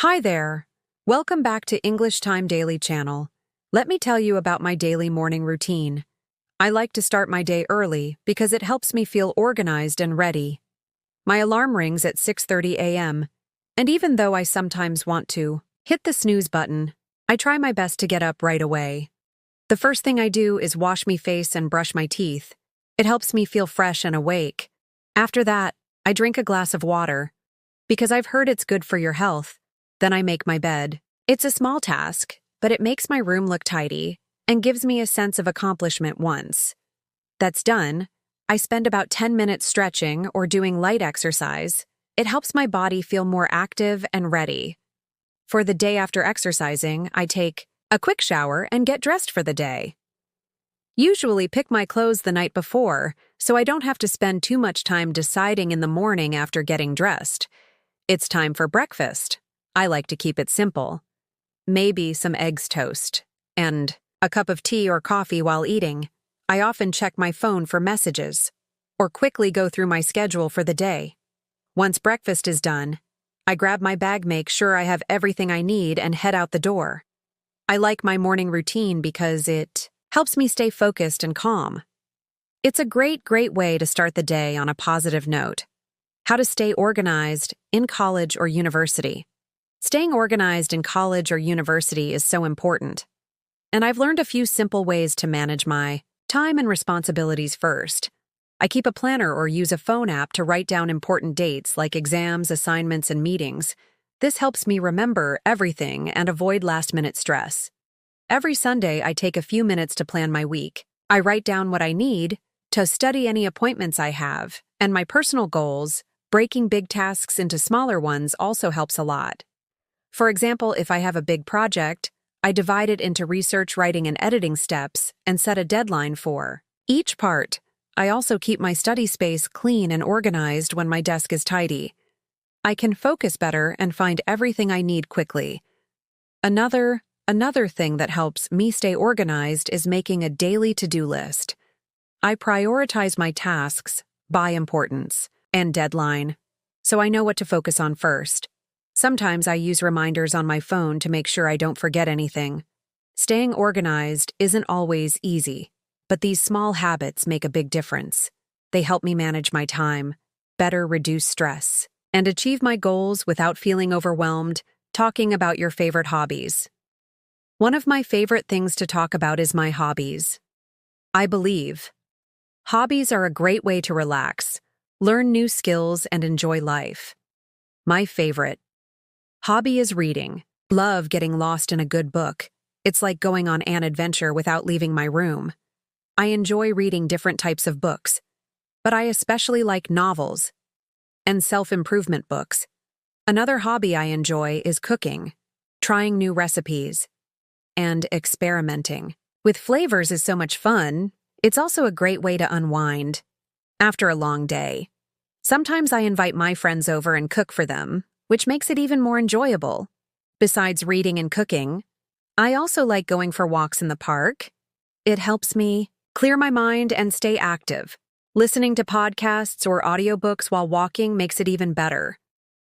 Hi there. Welcome back to English Time Daily channel. Let me tell you about my daily morning routine. I like to start my day early because it helps me feel organized and ready. My alarm rings at 6:30 a.m., and even though I sometimes want to hit the snooze button, I try my best to get up right away. The first thing I do is wash my face and brush my teeth. It helps me feel fresh and awake. After that, I drink a glass of water. Because I've heard it's good for your health. Then I make my bed. It's a small task, but it makes my room look tidy and gives me a sense of accomplishment once that's done. I spend about 10 minutes stretching or doing light exercise. It helps my body feel more active and ready. For the day after exercising, I take a quick shower and get dressed for the day. Usually pick my clothes the night before, so I don't have to spend too much time deciding in the morning after getting dressed. It's time for breakfast. I like to keep it simple. Maybe some eggs toast, and a cup of tea or coffee while eating. I often check my phone for messages, or quickly go through my schedule for the day. Once breakfast is done, I grab my bag, make sure I have everything I need, and head out the door. I like my morning routine because it helps me stay focused and calm. It's a great way to start the day on a positive note. How to stay organized in college or university. Staying organized in college or university is so important. And I've learned a few simple ways to manage my time and responsibilities first. I keep a planner or use a phone app to write down important dates like exams, assignments, and meetings. This helps me remember everything and avoid last-minute stress. Every Sunday, I take a few minutes to plan my week. I write down what I need to study, any appointments I have, and my personal goals. Breaking big tasks into smaller ones also helps a lot. For example, if I have a big project, I divide it into research, writing, and editing steps and set a deadline for each part. I also keep my study space clean and organized when my desk is tidy. I can focus better and find everything I need quickly. Another thing that helps me stay organized is making a daily to-do list. I prioritize my tasks by importance and deadline, so I know what to focus on first. Sometimes I use reminders on my phone to make sure I don't forget anything. Staying organized isn't always easy, but these small habits make a big difference. They help me manage my time, better reduce stress, and achieve my goals without feeling overwhelmed. Talking about your favorite hobbies. One of my favorite things to talk about is my hobbies. I believe hobbies are a great way to relax, learn new skills, and enjoy life. My favorite hobby is reading. Love getting lost in a good book. It's like going on an adventure without leaving my room. I enjoy reading different types of books, but I especially like novels and self-improvement books. Another hobby I enjoy is cooking. Trying new recipes and experimenting with flavors is so much fun. It's also a great way to unwind after a long day. Sometimes I invite my friends over and cook for them, which makes it even more enjoyable. Besides reading and cooking, I also like going for walks in the park. It helps me clear my mind and stay active. Listening to podcasts or audiobooks while walking makes it even better.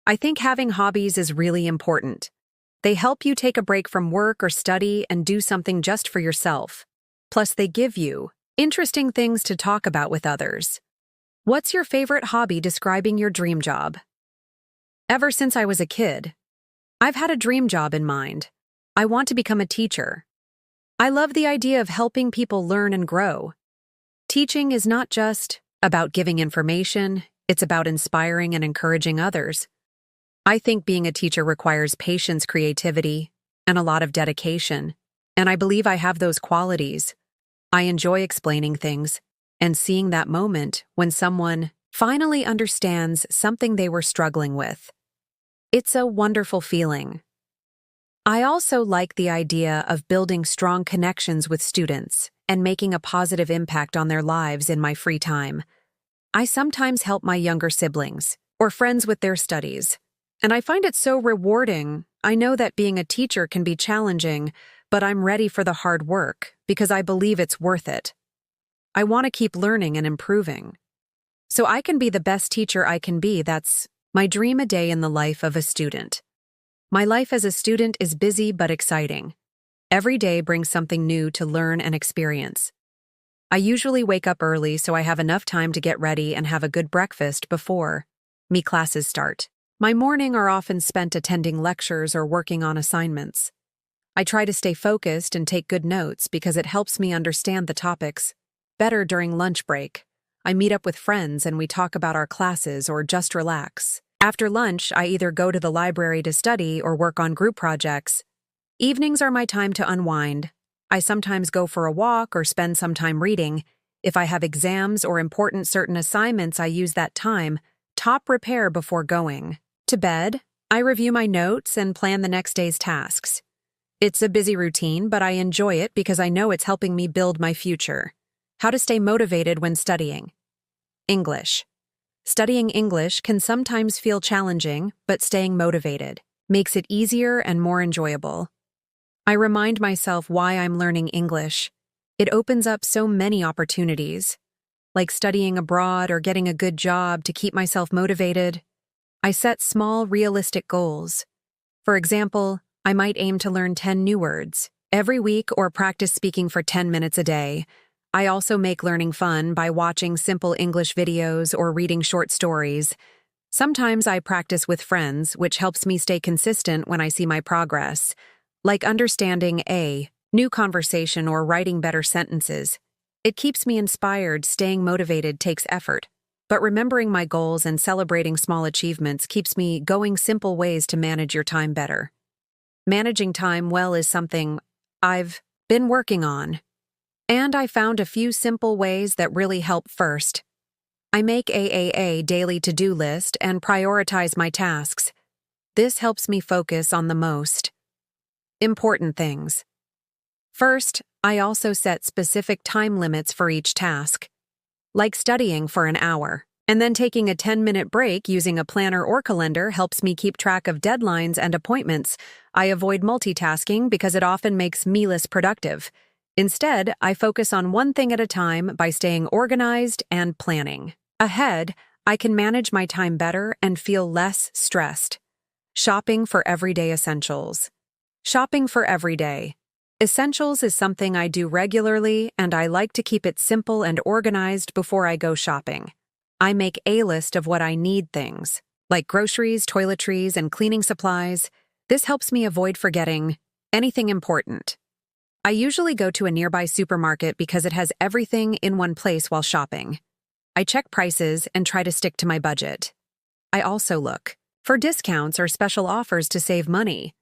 I think having hobbies is really important. They help you take a break from work or study and do something just for yourself. Plus, they give you interesting things to talk about with others. What's your favorite hobby describing your dream job? Ever since I was a kid, I've had a dream job in mind. I want to become a teacher. I love the idea of helping people learn and grow. Teaching is not just about giving information, it's about inspiring and encouraging others. I think being a teacher requires patience, creativity, and a lot of dedication, and I believe I have those qualities. I enjoy explaining things and seeing that moment when someone finally understands something they were struggling with. It's a wonderful feeling. I also like the idea of building strong connections with students and making a positive impact on their lives in my free time. I sometimes help my younger siblings or friends with their studies, and I find it so rewarding. I know that being a teacher can be challenging, but I'm ready for the hard work because I believe it's worth it. I want to keep learning and improving, so I can be the best teacher I can be. That's my dream, a day in the life of a student. My life as a student is busy but exciting. Every day brings something new to learn and experience. I usually wake up early so I have enough time to get ready and have a good breakfast before me classes start. My morning are often spent attending lectures or working on assignments. I try to stay focused and take good notes because it helps me understand the topics better during lunch break. I meet up with friends and we talk about our classes or just relax. After lunch, I either go to the library to study or work on group projects. Evenings are my time to unwind. I sometimes go for a walk or spend some time reading. If I have exams or important certain assignments, I use that time to prepare before going to bed. I review my notes and plan the next day's tasks. It's a busy routine, but I enjoy it because I know it's helping me build my future. How to stay motivated when studying. English. Studying English can sometimes feel challenging, but staying motivated makes it easier and more enjoyable. I remind myself why I'm learning English. It opens up so many opportunities, like studying abroad or getting a good job to keep myself motivated. I set small, realistic goals. For example, I might aim to learn 10 new words every week or practice speaking for 10 minutes a day. I also make learning fun by watching simple English videos or reading short stories. Sometimes I practice with friends, which helps me stay consistent when I see my progress, like understanding a new conversation or writing better sentences. It keeps me inspired. Staying motivated takes effort, but remembering my goals and celebrating small achievements keeps me going. Simple ways to manage your time better. Managing time well is something I've been working on, and I found a few simple ways that really help. First, I make a daily to-do list and prioritize my tasks. This helps me focus on the most important things. First, I also set specific time limits for each task, like studying for an hour, and then taking a 10-minute break using a planner or calendar helps me keep track of deadlines and appointments. I avoid multitasking because it often makes me less productive. Instead, I focus on one thing at a time by staying organized and planning ahead. I can manage my time better and feel less stressed. Shopping for everyday essentials. Shopping for everyday essentials is something I do regularly, and I like to keep it simple and organized before I go shopping. I make a list of what I need things, like groceries, toiletries, and cleaning supplies. This helps me avoid forgetting anything important. I usually go to a nearby supermarket because it has everything in one place while shopping. I check prices and try to stick to my budget. I also look for discounts or special offers to save money.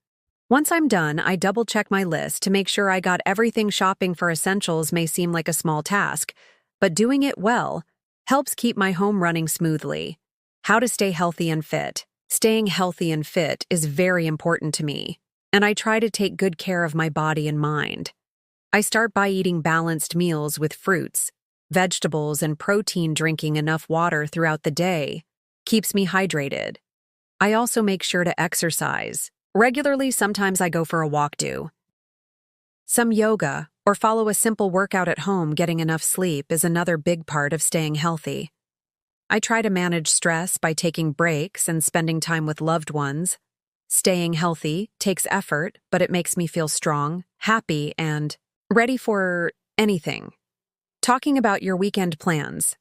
Once I'm done, I double-check my list to make sure I got everything. Shopping for essentials may seem like a small task, but doing it well helps keep my home running smoothly. How to stay healthy and fit. Staying healthy and fit is very important to me, and I try to take good care of my body and mind. I start by eating balanced meals with fruits, vegetables, and protein. Drinking enough water throughout the day keeps me hydrated. I also make sure to exercise regularly. Sometimes I go for a walk, do some yoga, or follow a simple workout at home. Getting enough sleep is another big part of staying healthy. I try to manage stress by taking breaks and spending time with loved ones. Staying healthy takes effort, but it makes me feel strong, happy, and ready for anything. Talking about your weekend plans.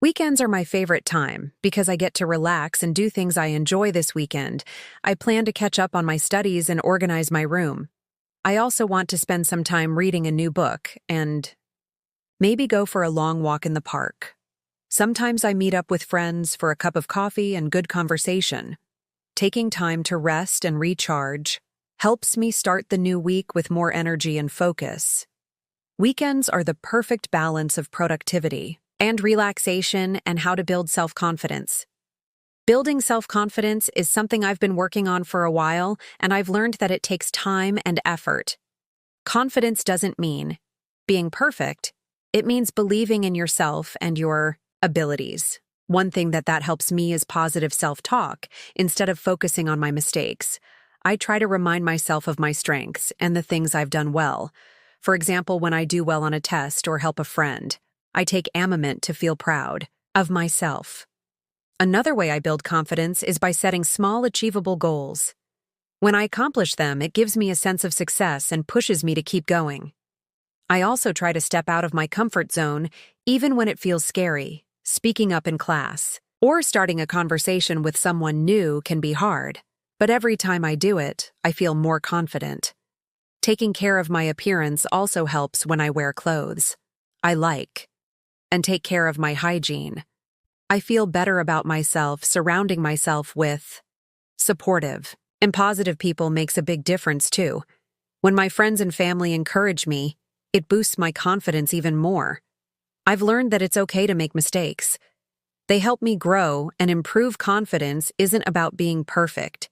Weekends are my favorite time because I get to relax and do things I enjoy. This weekend, I plan to catch up on my studies and organize my room. I also want to spend some time reading a new book and maybe go for a long walk in the park. Sometimes I meet up with friends for a cup of coffee and good conversation. Taking time to rest and recharge helps me start the new week with more energy and focus. Weekends are the perfect balance of productivity and relaxation. And how to build self-confidence. Building self-confidence is something I've been working on for a while, and I've learned that it takes time and effort. Confidence doesn't mean being perfect. It means believing in yourself and your abilities. One thing that helps me is positive self-talk. Instead of focusing on my mistakes, I try to remind myself of my strengths and the things I've done well. For example, when I do well on a test or help a friend, I take a moment to feel proud of myself. Another way I build confidence is by setting small, achievable goals. When I accomplish them, it gives me a sense of success and pushes me to keep going. I also try to step out of my comfort zone, even when it feels scary. Speaking up in class or starting a conversation with someone new can be hard, but every time I do it, I feel more confident. Taking care of my appearance also helps when I wear clothes I like and take care of my hygiene. I feel better about myself surrounding myself with supportive and positive people makes a big difference too. When my friends and family encourage me, it boosts my confidence even more. I've learned that it's okay to make mistakes. They help me grow, and improve confidence isn't about being perfect.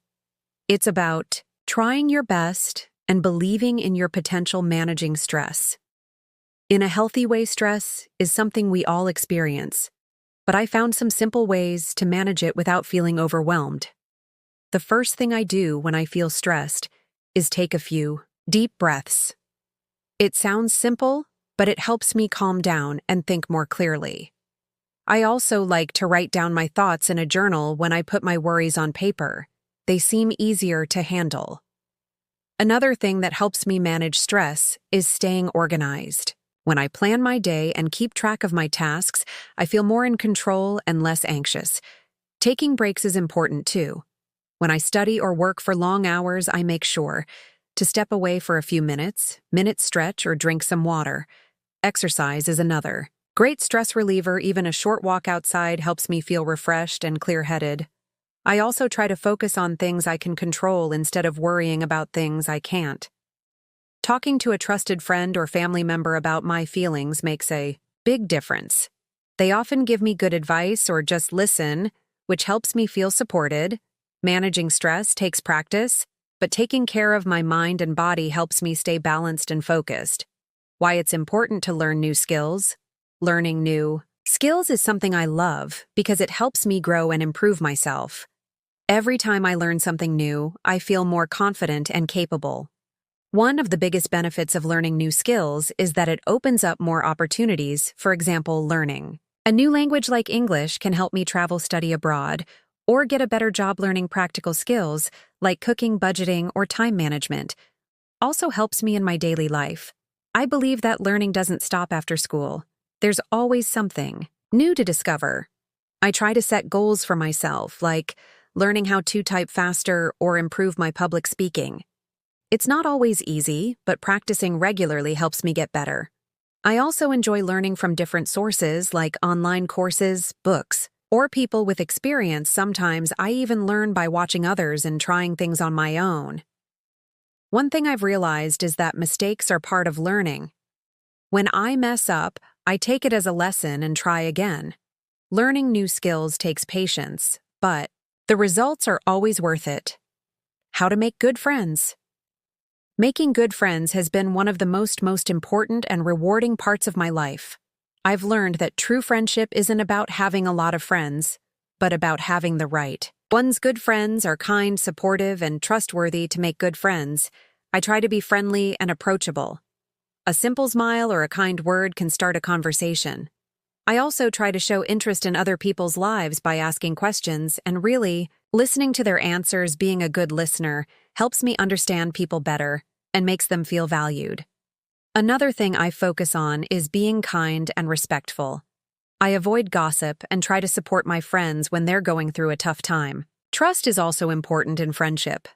It's about trying your best and believing in your potential. Managing stress. In a healthy way, stress is something we all experience, but I found some simple ways to manage it without feeling overwhelmed. The first thing I do when I feel stressed is take a few deep breaths. It sounds simple, but it helps me calm down and think more clearly. I also like to write down my thoughts in a journal when I put my worries on paper. They seem easier to handle. Another thing that helps me manage stress is staying organized. When I plan my day and keep track of my tasks, I feel more in control and less anxious. Taking breaks is important too. When I study or work for long hours, I make sure to step away for a few minutes, stretch or drink some water. Exercise is another great stress reliever. Even a short walk outside helps me feel refreshed and clear-headed. I also try to focus on things I can control instead of worrying about things I can't. Talking to a trusted friend or family member about my feelings makes a big difference. They often give me good advice or just listen, which helps me feel supported. Managing stress takes practice, but taking care of my mind and body helps me stay balanced and focused. Why it's important to learn new skills. Learning new skills is something I love because it helps me grow and improve myself. Every time I learn something new, I feel more confident and capable. One of the biggest benefits of learning new skills is that it opens up more opportunities. For example, learning a new language like English can help me travel, study abroad, or get a better job. Learning practical skills like cooking, budgeting, or time management also helps me in my daily life. I believe that learning doesn't stop after school. There's always something new to discover. I try to set goals for myself, like learning how to type faster or improve my public speaking. It's not always easy, but practicing regularly helps me get better. I also enjoy learning from different sources like online courses, books, or people with experience. Sometimes I even learn by watching others and trying things on my own. One thing I've realized is that mistakes are part of learning. When I mess up, I take it as a lesson and try again. Learning new skills takes patience, but the results are always worth it. How to make good friends. Making good friends has been one of the most important and rewarding parts of my life. I've learned that true friendship isn't about having a lot of friends, but about having the right ones. Good friends are kind, supportive, and trustworthy. To make good friends, I try to be friendly and approachable. A simple smile or a kind word can start a conversation. I also try to show interest in other people's lives by asking questions and really listening to their answers. Being a good listener helps me understand people better and makes them feel valued. Another thing I focus on is being kind and respectful. I avoid gossip and try to support my friends when they're going through a tough time. Trust is also important in friendship.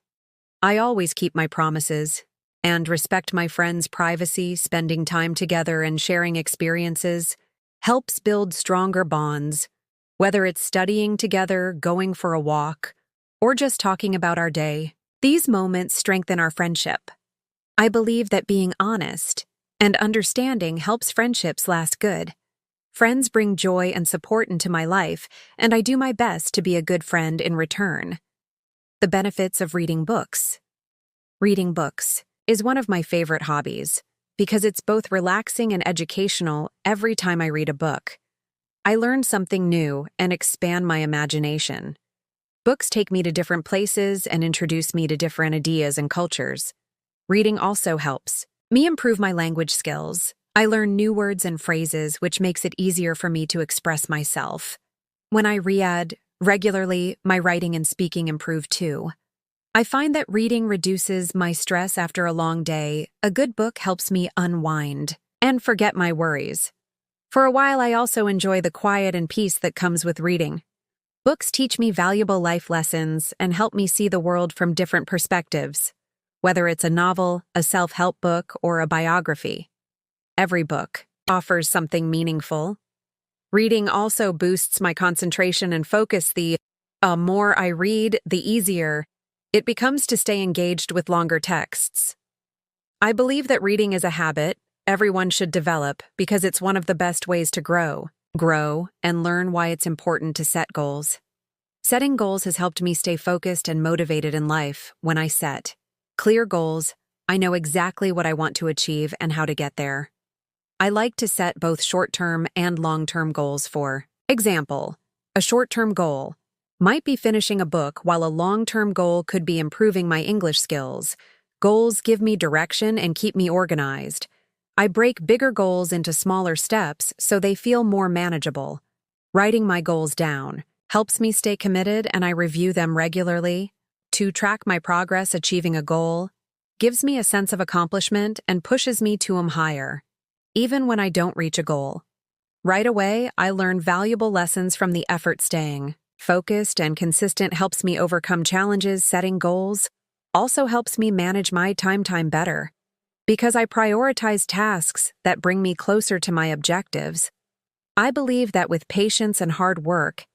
I always keep my promises and respect my friends' privacy. Spending time together and sharing experiences helps build stronger bonds. Whether it's studying together, going for a walk, or just talking about our day, these moments strengthen our friendship. I believe that being honest and understanding helps friendships last good. Friends bring joy and support into my life, and I do my best to be a good friend in return. The benefits of reading books. Reading books is one of my favorite hobbies because it's both relaxing and educational. Every time I read a book, I learn something new and expand my imagination. Books take me to different places and introduce me to different ideas and cultures. Reading also helps me improve my language skills. I learn new words and phrases, which makes it easier for me to express myself. When I read regularly, my writing and speaking improve too. I find that reading reduces my stress after a long day. A good book helps me unwind and forget my worries. For a while, I also enjoy the quiet and peace that comes with reading. Books teach me valuable life lessons and help me see the world from different perspectives, whether it's a novel, a self-help book, or a biography. Every book offers something meaningful. Reading also boosts my concentration and focus. The more I read, the easier it becomes to stay engaged with longer texts. I believe that reading is a habit everyone should develop because it's one of the best ways to grow, and learn why it's important to set goals. Setting goals has helped me stay focused and motivated in life. When I set clear goals, I know exactly what I want to achieve and how to get there. I like to set both short-term and long-term goals. For example, a short-term goal might be finishing a book, while a long-term goal could be improving my English skills. Goals give me direction and keep me organized. I break bigger goals into smaller steps so they feel more manageable. Writing my goals down helps me stay committed, and I review them regularly. To track my progress achieving a goal gives me a sense of accomplishment and pushes me to aim higher, even when I don't reach a goal. Right away, I learn valuable lessons from the effort. Staying focused and consistent helps me overcome challenges. Setting goals also helps me manage my time better, because I prioritize tasks that bring me closer to my objectives. I believe that with patience and hard work,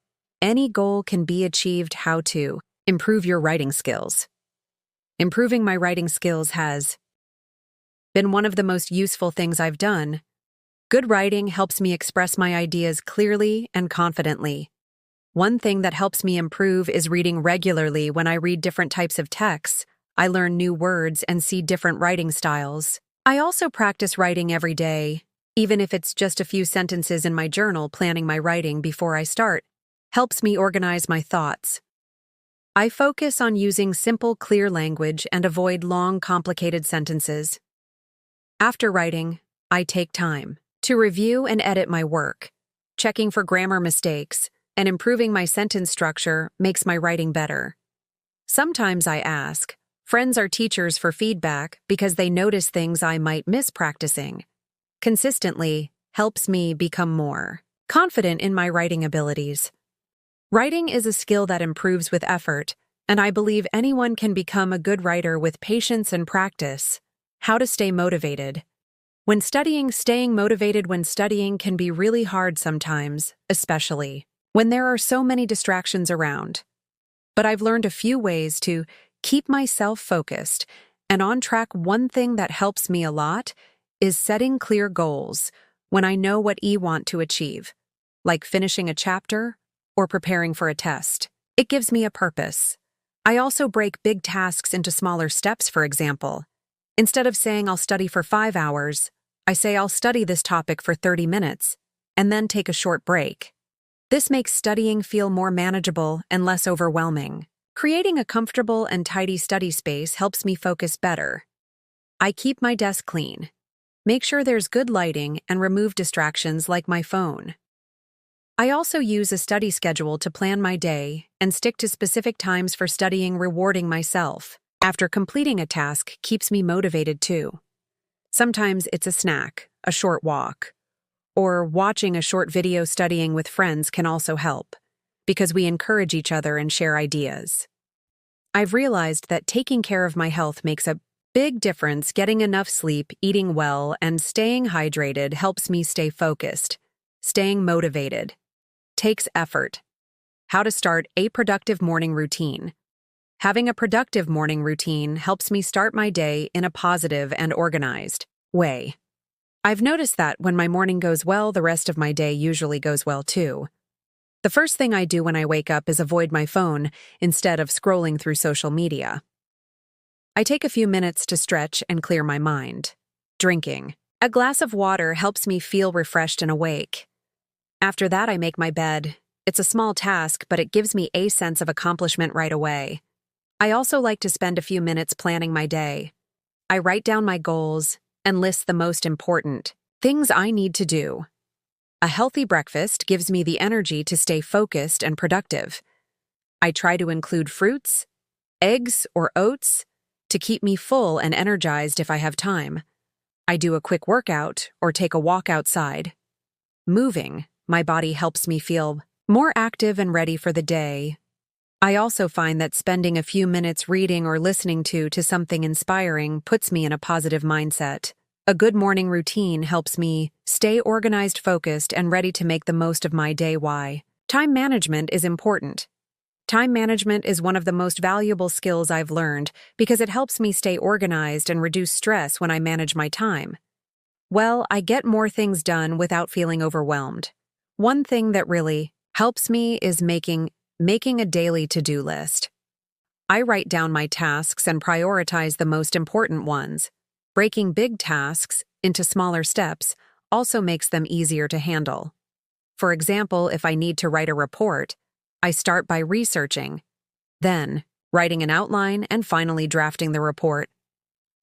any goal can be achieved. How to improve your writing skills. Improving my writing skills has been one of the most useful things I've done. Good writing helps me express my ideas clearly and confidently. One thing that helps me improve is reading regularly. When I read different types of texts, I learn new words and see different writing styles. I also practice writing every day, even if it's just a few sentences in my journal. Planning my writing before I start helps me organize my thoughts. I focus on using simple, clear language and avoid long, complicated sentences. After writing, I take time to review and edit my work. Checking for grammar mistakes and improving my sentence structure makes my writing better. Sometimes I ask friends or teachers for feedback because they notice things I might miss. Practicing consistently helps me become more confident in my writing abilities. Writing is a skill that improves with effort, and I believe anyone can become a good writer with patience and practice. How to stay motivated. When studying, staying motivated when studying can be really hard sometimes, especially when there are so many distractions around. But I've learned a few ways to keep myself focused and on track. One thing that helps me a lot is setting clear goals when I know what I want to achieve, like finishing a chapter or preparing for a test. It gives me a purpose. I also break big tasks into smaller steps. For example, instead of saying I'll study for 5 hours, I say I'll study this topic for 30 minutes and then take a short break. This makes studying feel more manageable and less overwhelming. Creating a comfortable and tidy study space helps me focus better. I keep my desk clean, make sure there's good lighting, and remove distractions like my phone. I also use a study schedule to plan my day and stick to specific times for studying. Rewarding myself after completing a task keeps me motivated too. Sometimes it's a snack, a short walk, or watching a short video. Studying with friends can also help, because we encourage each other and share ideas. I've realized that taking care of my health makes a big difference. Getting enough sleep, eating well, and staying hydrated helps me stay focused. Staying motivated takes effort. How to start a productive morning routine. Having a productive morning routine helps me start my day in a positive and organized way. I've noticed that when my morning goes well, the rest of my day usually goes well too. The first thing I do when I wake up is avoid my phone instead of scrolling through social media. I take a few minutes to stretch and clear my mind. Drinking a glass of water helps me feel refreshed and awake. After that, I make my bed. It's a small task, but it gives me a sense of accomplishment right away. I also like to spend a few minutes planning my day. I write down my goals and list the most important things I need to do. A healthy breakfast gives me the energy to stay focused and productive. I try to include fruits, eggs or oats to keep me full and energized if I have time. I do a quick workout or take a walk outside. Moving my body helps me feel more active and ready for the day. I also find that spending a few minutes reading or listening to something inspiring puts me in a positive mindset. A good morning routine helps me stay organized, focused, and ready to make the most of my day. Why? Time management is important. Time management is one of the most valuable skills I've learned because it helps me stay organized and reduce stress when I manage my time. Well, I get more things done without feeling overwhelmed. One thing that really helps me is making a daily to-do list. I write down my tasks and prioritize the most important ones. Breaking big tasks into smaller steps also makes them easier to handle. For example, if I need to write a report, I start by researching, then writing an outline, and finally drafting the report.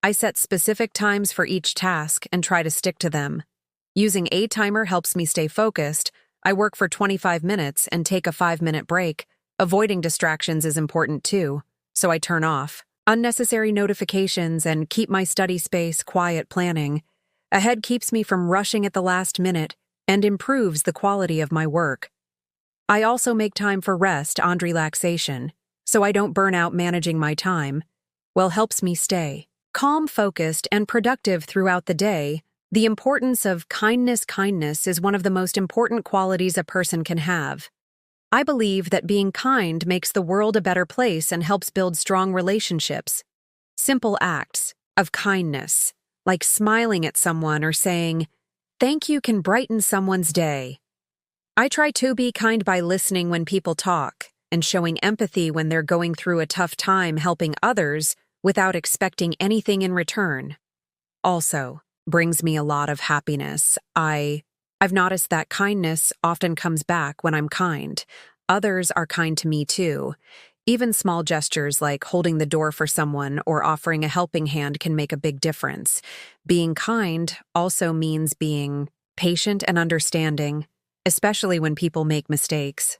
I set specific times for each task and try to stick to them. Using a timer helps me stay focused. I work for 25 minutes and take a 5-minute break. Avoiding distractions is important too, so I turn off unnecessary notifications and keep my study space quiet. Planning ahead keeps me from rushing at the last minute and improves the quality of my work. I also make time for rest and relaxation, so I don't burn out. Managing my time helps me stay calm, focused, and productive throughout the day. The importance of kindness. Kindness is one of the most important qualities a person can have. I believe that being kind makes the world a better place and helps build strong relationships. Simple acts of kindness, like smiling at someone or saying, "Thank you," can brighten someone's day. I try to be kind by listening when people talk and showing empathy when they're going through a tough time. Helping others without expecting anything in return also brings me a lot of happiness. I've noticed that kindness often comes back when I'm kind. Others are kind to me too. Even small gestures like holding the door for someone or offering a helping hand can make a big difference. Being kind also means being patient and understanding, especially when people make mistakes.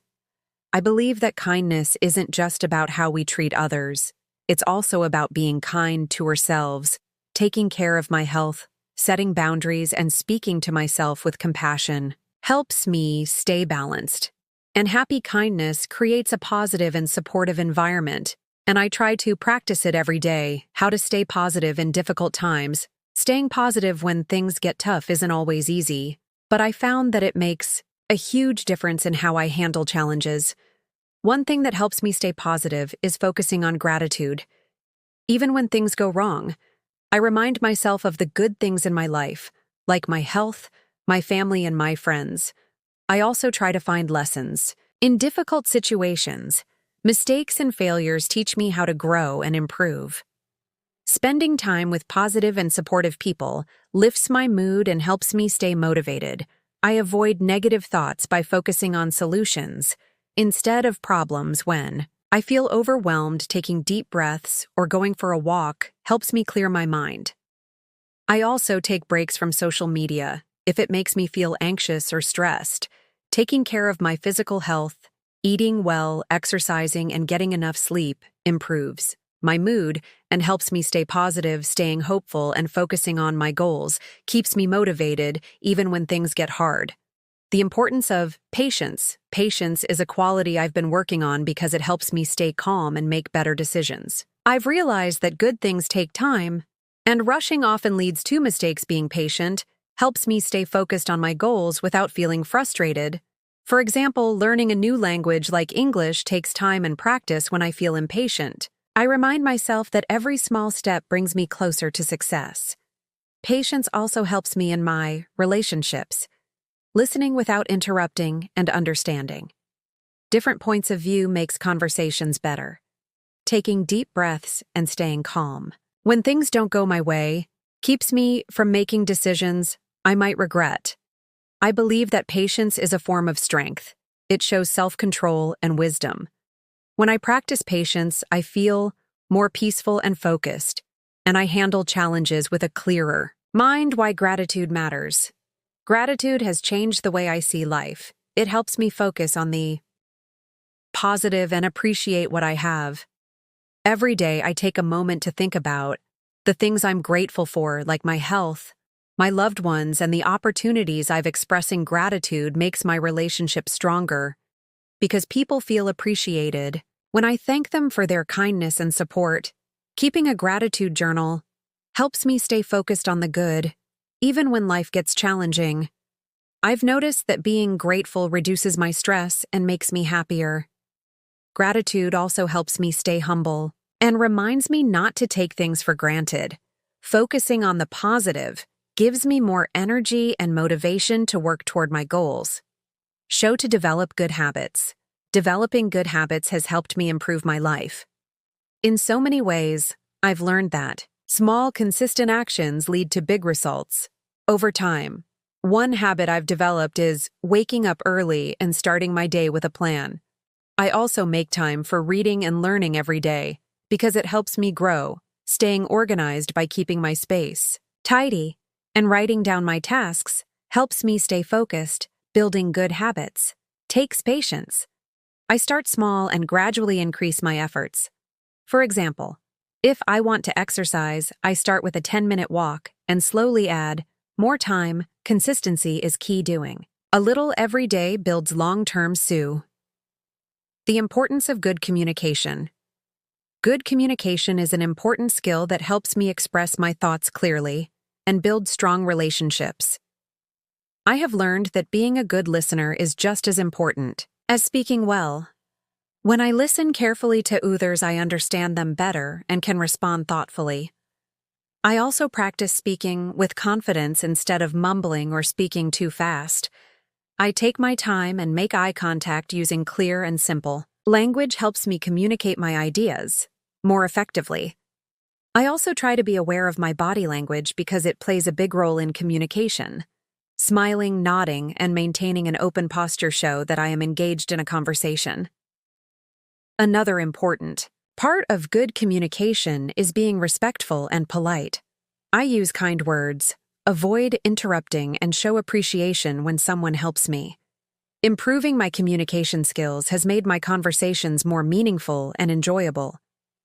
I believe that kindness isn't just about how we treat others. It's also about being kind to ourselves, taking care of my health, setting boundaries, and speaking to myself with compassion helps me stay balanced. And happy kindness creates a positive and supportive environment, and I try to practice it every day. How to stay positive in difficult times. Staying positive when things get tough isn't always easy, but I found that it makes a huge difference in how I handle challenges. One thing that helps me stay positive is focusing on gratitude. Even when things go wrong, I remind myself of the good things in my life, like my health, my family, and my friends. I also try to find lessons. In difficult situations, mistakes and failures teach me how to grow and improve. Spending time with positive and supportive people lifts my mood and helps me stay motivated. I avoid negative thoughts by focusing on solutions instead of problems. When I feel overwhelmed, taking deep breaths or going for a walk helps me clear my mind. I also take breaks from social media if it makes me feel anxious or stressed. Taking care of my physical health, eating well, exercising, and getting enough sleep improves my mood and helps me stay positive. Staying hopeful and focusing on my goals keeps me motivated even when things get hard. The importance of patience. Patience is a quality I've been working on because it helps me stay calm and make better decisions. I've realized that good things take time, and rushing often leads to mistakes. Being patient helps me stay focused on my goals without feeling frustrated. For example, learning a new language like English takes time and practice. When I feel impatient, I remind myself that every small step brings me closer to success. Patience also helps me in my relationships. Listening without interrupting and understanding different points of view makes conversations better. Taking deep breaths and staying calm when things don't go my way keeps me from making decisions I might regret. I believe that patience is a form of strength. It shows self-control and wisdom. When I practice patience, I feel more peaceful and focused, and I handle challenges with a clearer mind. Why gratitude matters. Gratitude has changed the way I see life. It helps me focus on the positive and appreciate what I have. Every day, I take a moment to think about the things I'm grateful for, like my health, my loved ones, and the opportunities I've expressing gratitude makes my relationship stronger because people feel appreciated when I thank them for their kindness and support. Keeping a gratitude journal helps me stay focused on the good, even when life gets challenging. I've noticed that being grateful reduces my stress and makes me happier. Gratitude also helps me stay humble and reminds me not to take things for granted. Focusing on the positive gives me more energy and motivation to work toward my goals. Show to develop good habits. Developing good habits has helped me improve my life. In so many ways, I've learned that small, consistent actions lead to big results. Over time, one habit I've developed is waking up early and starting my day with a plan. I also make time for reading and learning every day because it helps me grow, staying organized by keeping my space tidy, and writing down my tasks helps me stay focused. Building good habits takes patience. I start small and gradually increase my efforts. For example, if I want to exercise, I start with a 10-minute walk and slowly add more time. Consistency is key. Doing a little every day builds long-term. The importance of good communication. Good communication is an important skill that helps me express my thoughts clearly and build strong relationships. I have learned that being a good listener is just as important as speaking well. When I listen carefully to others, I understand them better and can respond thoughtfully. I also practice speaking with confidence instead of mumbling or speaking too fast. I take my time and make eye contact using clear and simple language helps me communicate my ideas more effectively. I also try to be aware of my body language because it plays a big role in communication. Smiling, nodding, and maintaining an open posture show that I am engaged in a conversation. Another important part of good communication is being respectful and polite. I use kind words, avoid interrupting, and show appreciation when someone helps me. Improving my communication skills has made my conversations more meaningful and enjoyable.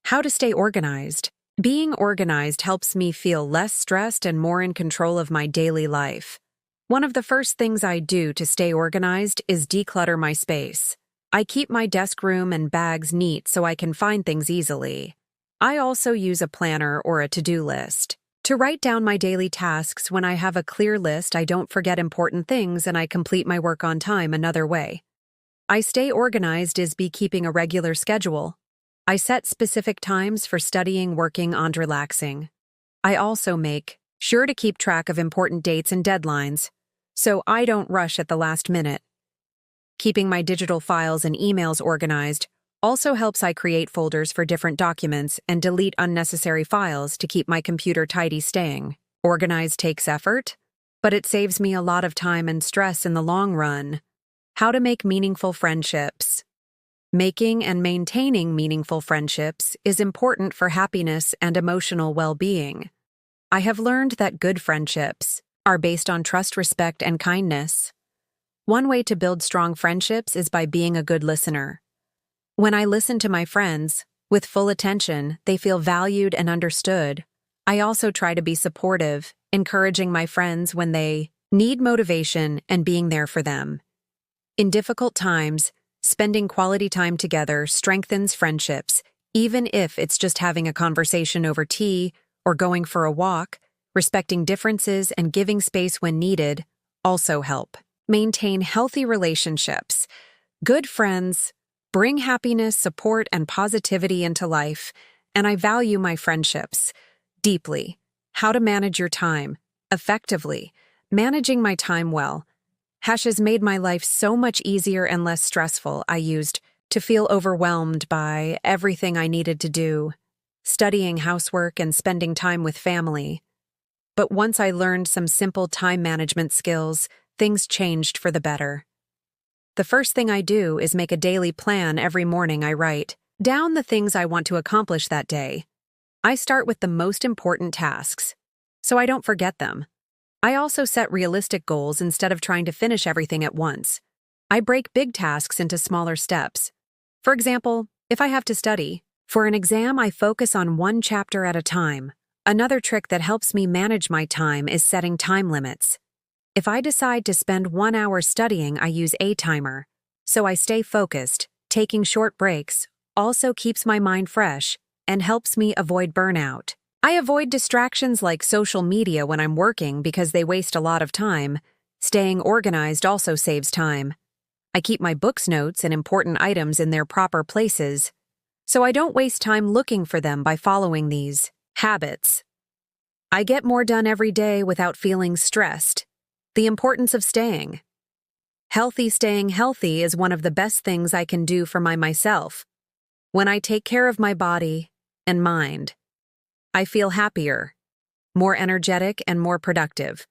How to stay organized. Being organized helps me feel less stressed and more in control of my daily life. One of the first things I do to stay organized is declutter my space. I keep my desk room and bags neat so I can find things easily. I also use a planner or a to-do list to write down my daily tasks. When I have a clear list, I don't forget important things and I complete my work on time. Another way I stay organized is by keeping a regular schedule. I set specific times for studying, working, and relaxing. I also make sure to keep track of important dates and deadlines, so I don't rush at the last minute. Keeping my digital files and emails organized also helps. I create folders for different documents and delete unnecessary files to keep my computer tidy. Staying organized takes effort, but it saves me a lot of time and stress in the long run. How to make meaningful friendships. Making and maintaining meaningful friendships is important for happiness and emotional well-being. I have learned that good friendships are based on trust, respect, and kindness. One way to build strong friendships is by being a good listener. When I listen to my friends with full attention, they feel valued and understood. I also try to be supportive, encouraging my friends when they need motivation and being there for them. In difficult times, spending quality time together strengthens friendships, even if it's just having a conversation over tea or going for a walk. Respecting differences and giving space when needed also help maintain healthy relationships. Good friends bring happiness, support, and positivity into life, and I value my friendships deeply. How to manage your time effectively. Managing my time well has made my life so much easier and less stressful. I used to feel overwhelmed by everything I needed to do, studying, housework, and spending time with family. But once I learned some simple time management skills, things changed for the better. The first thing I do is make a daily plan. Every morning I write down the things I want to accomplish that day. I start with the most important tasks, so I don't forget them. I also set realistic goals instead of trying to finish everything at once. I break big tasks into smaller steps. For example, if I have to study For an exam, I focus on one chapter at a time. Another trick that helps me manage my time is setting time limits. If I decide to spend 1 hour studying, I use a timer. So I stay focused. Taking short breaks also keeps my mind fresh and helps me avoid burnout. I avoid distractions like social media when I'm working because they waste a lot of time. Staying organized also saves time. I keep my books notes and important items in their proper places, so I don't waste time looking for them by following these habits. I get more done every day without feeling stressed. The importance of staying healthy is one of the best things I can do for myself. When I take care of my body and mind, I feel happier, more energetic, and more productive.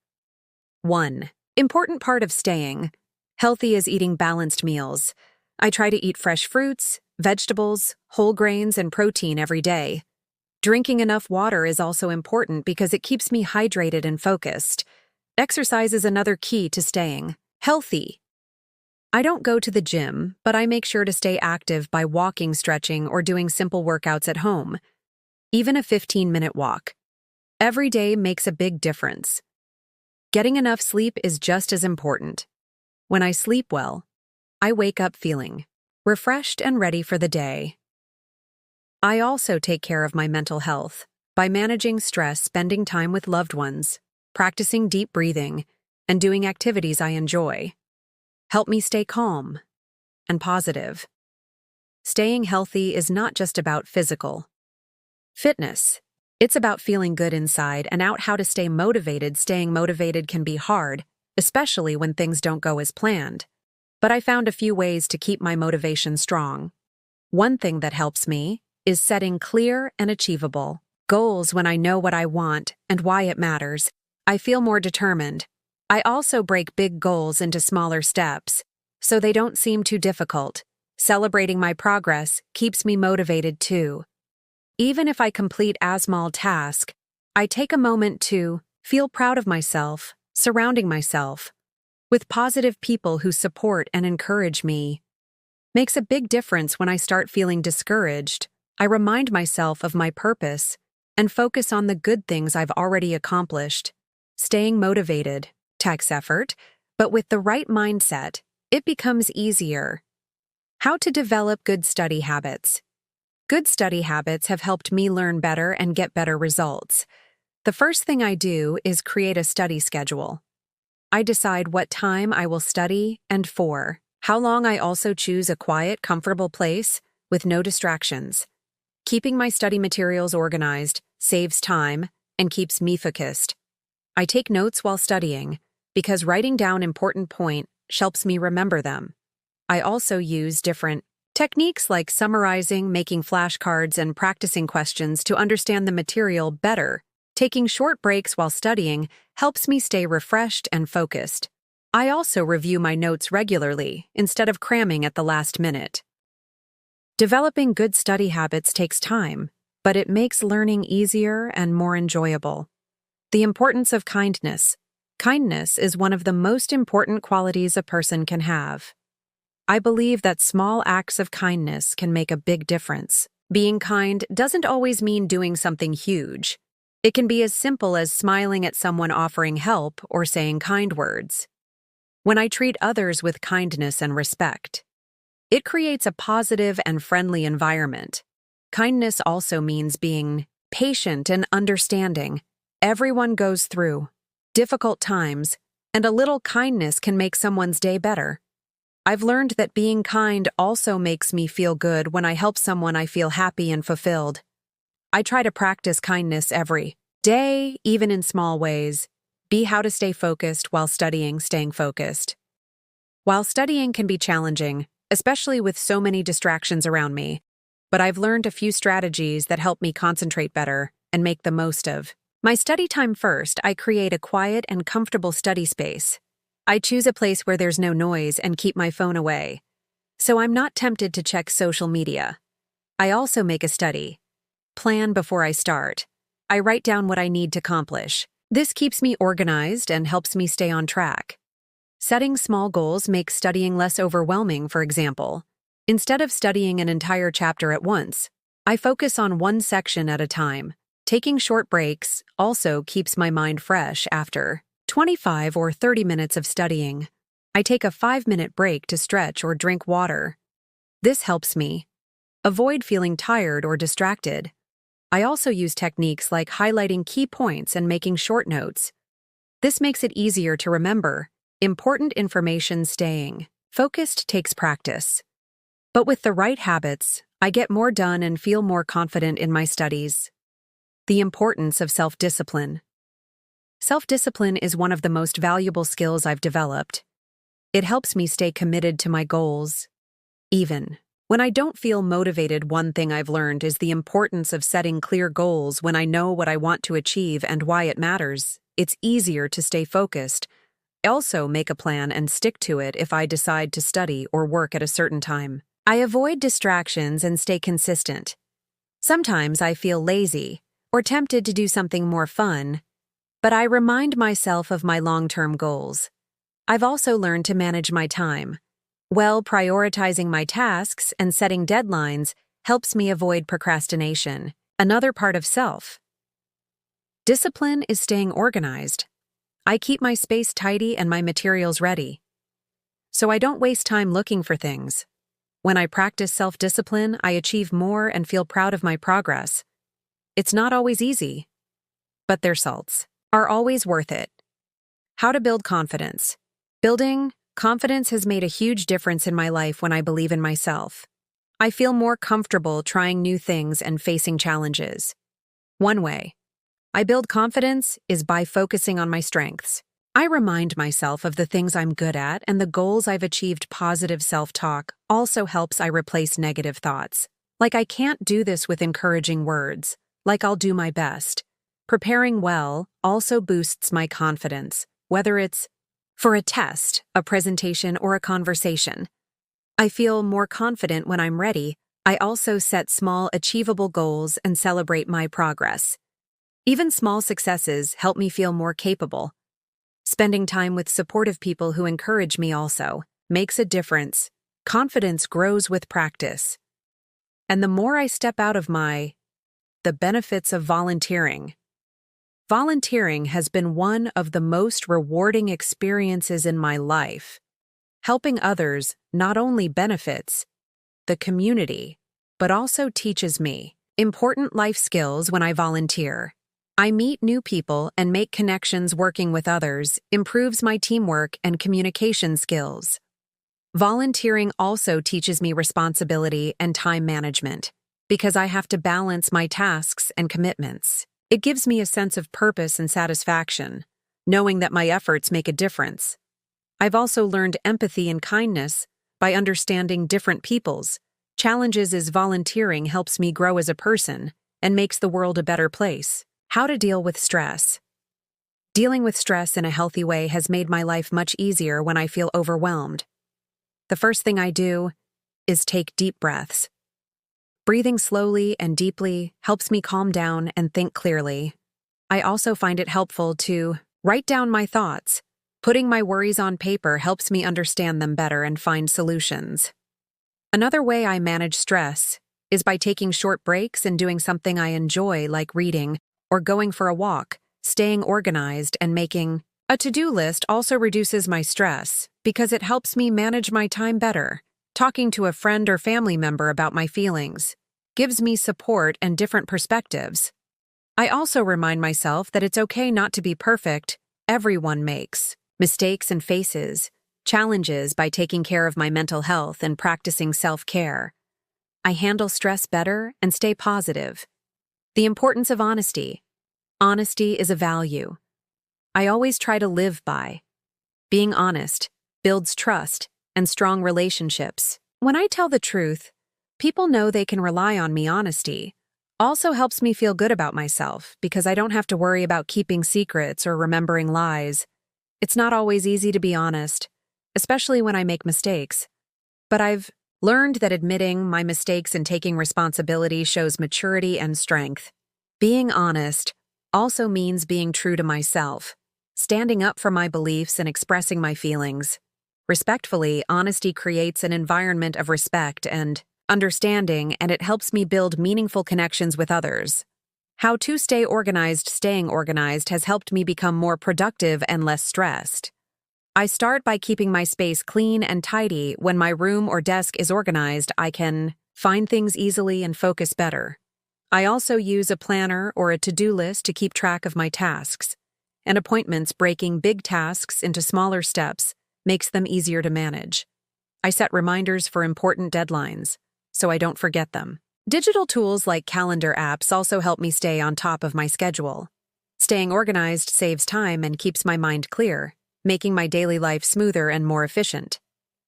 1. Important part of staying healthy is eating balanced meals. I try to eat fresh fruits, vegetables, whole grains, and protein every day. Drinking enough water is also important because it keeps me hydrated and focused. Exercise is another key to staying healthy. I don't go to the gym, but I make sure to stay active by walking, stretching, or doing simple workouts at home. Even a 15-minute walk every day makes a big difference. Getting enough sleep is just as important. When I sleep well, I wake up feeling refreshed and ready for the day. I also take care of my mental health by managing stress, spending time with loved ones, practicing deep breathing, and doing activities I enjoy. Help me stay calm and positive. Staying healthy is not just about physical fitness. It's about feeling good inside and out. How to stay motivated. Staying motivated can be hard, especially when things don't go as planned. But I found a few ways to keep my motivation strong. One thing that helps me is setting clear and achievable goals. When I know what I want and why it matters, I feel more determined. I also break big goals into smaller steps, so they don't seem too difficult. Celebrating my progress keeps me motivated too. Even if I complete a small task, I take a moment to feel proud of myself. Surrounding myself with positive people who support and encourage me makes a big difference. When I start feeling discouraged, I remind myself of my purpose and focus on the good things I've already accomplished. Staying motivated takes effort, but with the right mindset, it becomes easier. How to develop good study habits. Good study habits have helped me learn better and get better results. The first thing I do is create a study schedule. I decide what time I will study and for how long. I also choose a quiet, comfortable place with no distractions. Keeping my study materials organized saves time and keeps me focused. I take notes while studying because writing down important points helps me remember them. I also use different techniques like summarizing, making flashcards, and practicing questions to understand the material better. Taking short breaks while studying helps me stay refreshed and focused. I also review my notes regularly instead of cramming at the last minute. Developing good study habits takes time, but it makes learning easier and more enjoyable. The importance of kindness. Kindness is one of the most important qualities a person can have. I believe that small acts of kindness can make a big difference. Being kind doesn't always mean doing something huge. It can be as simple as smiling at someone, offering help, or saying kind words. When I treat others with kindness and respect, it creates a positive and friendly environment. Kindness also means being patient and understanding. Everyone goes through difficult times, and a little kindness can make someone's day better. I've learned that being kind also makes me feel good. When I help someone, I feel happy and fulfilled. I try to practice kindness every day, even in small ways. How to stay focused while studying. Staying focused while studying can be challenging, especially with so many distractions around me. But I've learned a few strategies that help me concentrate better and make the most of my study time. First, I create a quiet and comfortable study space. I choose a place where there's no noise and keep my phone away, so I'm not tempted to check social media. I also make a study plan before I start. I write down what I need to accomplish. This keeps me organized and helps me stay on track. Setting small goals makes studying less overwhelming. For example, instead of studying an entire chapter at once, I focus on one section at a time. Taking short breaks also keeps my mind fresh after 25 or 30 minutes of studying. I take a 5-minute break to stretch or drink water. This helps me avoid feeling tired or distracted. I also use techniques like highlighting key points and making short notes. This makes it easier to remember. Important information staying focused takes practice. But with the right habits, I get more done and feel more confident in my studies. The importance of self-discipline. Self-discipline is one of the most valuable skills I've developed. It helps me stay committed to my goals. Even when I don't feel motivated, one thing I've learned is the importance of setting clear goals. When I know what I want to achieve and why it matters, it's easier to stay focused. I also make a plan and stick to it if I decide to study or work at a certain time. I avoid distractions and stay consistent. Sometimes I feel lazy or tempted to do something more fun, but I remind myself of my long-term goals. I've also learned to manage my time. Prioritizing my tasks and setting deadlines helps me avoid procrastination. Another part of self-discipline is staying organized. I keep my space tidy and my materials ready, so I don't waste time looking for things. When I practice self-discipline, I achieve more and feel proud of my progress. It's not always easy, but their results are always worth it. How to build confidence. Building confidence has made a huge difference in my life when I believe in myself. I feel more comfortable trying new things and facing challenges. One way I build confidence is by focusing on my strengths. I remind myself of the things I'm good at and the goals I've achieved. Positive self-talk also helps. I replace negative thoughts, like I can't do this, with encouraging words, like I'll do my best. Preparing well also boosts my confidence, whether it's for a test, a presentation, or a conversation. I feel more confident when I'm ready. I also set small, achievable goals and celebrate my progress. Even small successes help me feel more capable. Spending time with supportive people who encourage me also makes a difference. Confidence grows with practice. And the more I step out of the benefits of volunteering. Volunteering has been one of the most rewarding experiences in my life. Helping others not only benefits the community, but also teaches me important life skills. When I volunteer, I meet new people and make connections. Working with others improves my teamwork and communication skills. Volunteering also teaches me responsibility and time management, because I have to balance my tasks and commitments. It gives me a sense of purpose and satisfaction, knowing that my efforts make a difference. I've also learned empathy and kindness by understanding different people's challenges. As volunteering helps me grow as a person and makes the world a better place. How to deal with stress. Dealing with stress in a healthy way has made my life much easier when I feel overwhelmed. The first thing I do is take deep breaths. Breathing slowly and deeply helps me calm down and think clearly. I also find it helpful to write down my thoughts. Putting my worries on paper helps me understand them better and find solutions. Another way I manage stress is by taking short breaks and doing something I enjoy, like reading or going for a walk. Staying organized and making a to-do list also reduces my stress because it helps me manage my time better. Talking to a friend or family member about my feelings gives me support and different perspectives. I also remind myself that it's okay not to be perfect. Everyone makes mistakes and faces challenges. By taking care of my mental health and practicing self-care, I handle stress better and stay positive. The importance of honesty. Honesty is a value I always try to live by. Being honest builds trust and strong relationships. When I tell the truth, people know they can rely on me. Honesty also helps me feel good about myself because I don't have to worry about keeping secrets or remembering lies. It's not always easy to be honest, especially when I make mistakes. But I've learned that admitting my mistakes and taking responsibility shows maturity and strength. Being honest also means being true to myself, standing up for my beliefs and expressing my feelings. Respectfully, honesty creates an environment of respect and understanding, and it helps me build meaningful connections with others. How to stay organized. Staying organized has helped me become more productive and less stressed. I start by keeping my space clean and tidy. When my room or desk is organized, I can find things easily and focus better. I also use a planner or a to-do list to keep track of my tasks and appointments. Breaking big tasks into smaller steps makes them easier to manage. I set reminders for important deadlines, so I don't forget them. Digital tools like calendar apps also help me stay on top of my schedule. Staying organized saves time and keeps my mind clear, making my daily life smoother and more efficient.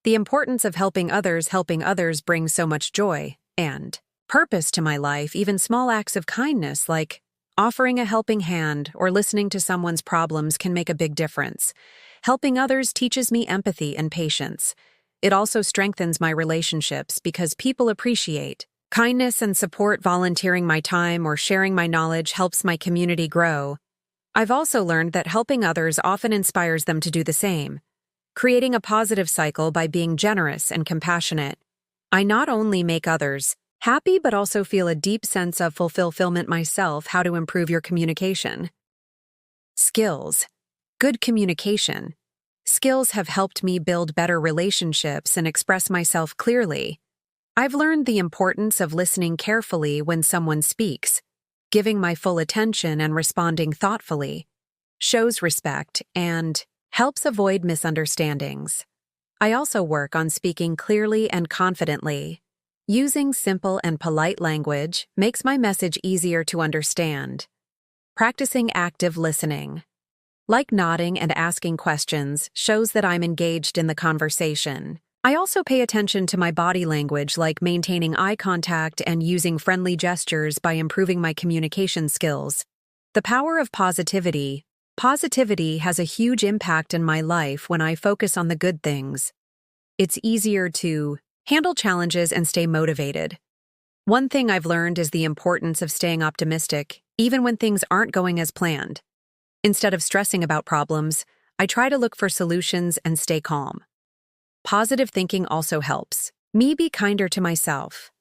The importance of helping others brings so much joy and purpose to my life. Even small acts of kindness like offering a helping hand or listening to someone's problems can make a big difference. Helping others teaches me empathy and patience. It also strengthens my relationships because people appreciate kindness and support. Volunteering my time or sharing my knowledge helps my community grow. I've also learned that helping others often inspires them to do the same, creating a positive cycle by being generous and compassionate. I not only make others happy but also feel a deep sense of fulfillment myself. How to improve your communication skills. Good communication skills have helped me build better relationships and express myself clearly. I've learned the importance of listening carefully when someone speaks. Giving my full attention and responding thoughtfully shows respect and helps avoid misunderstandings. I also work on speaking clearly and confidently. Using simple and polite language makes my message easier to understand. Practicing active listening, like nodding and asking questions, shows that I'm engaged in the conversation. I also pay attention to my body language, like maintaining eye contact and using friendly gestures by improving my communication skills. The power of positivity. Positivity has a huge impact in my life when I focus on the good things. It's easier to handle challenges and stay motivated. One thing I've learned is the importance of staying optimistic, even when things aren't going as planned. Instead of stressing about problems, I try to look for solutions and stay calm. Positive thinking also helps me be kinder to myself.